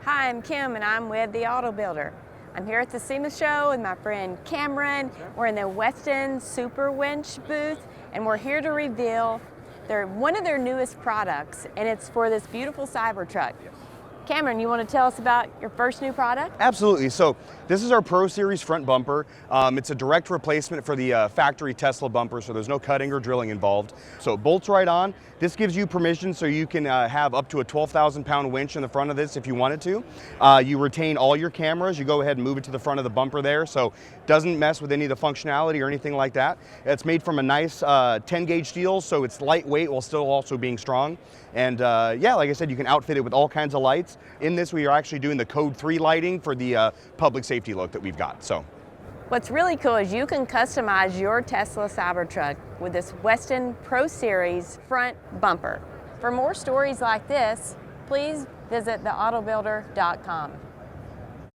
Hi, I'm Kim and I'm with the Auto Builder. I'm here at the SEMA show with my friend Cameron. We're in the Westin Superwinch booth and we're here to reveal one of their newest products, and it's for this beautiful Cybertruck. Cameron, you want to tell us about your first new product? Absolutely. So this is our Pro Series front bumper. It's a direct replacement for the factory Tesla bumper, so there's no cutting or drilling involved. So it bolts right on. This gives you permission so you can have up to a 12,000 pound winch in the front of this if you wanted to. You retain all your cameras. You go ahead and move it to the front of the bumper there, so it doesn't mess with any of the functionality or anything like that. It's made from a nice 10 gauge steel, so it's lightweight while still also being strong. And yeah, like I said, you can outfit it with all kinds of lights. In this, we are actually doing the Code 3 lighting for the public safety look that we've got. So, what's really cool is you can customize your Tesla Cybertruck with this Westin Pro Series front bumper. For more stories like this, please visit theautobuilder.com.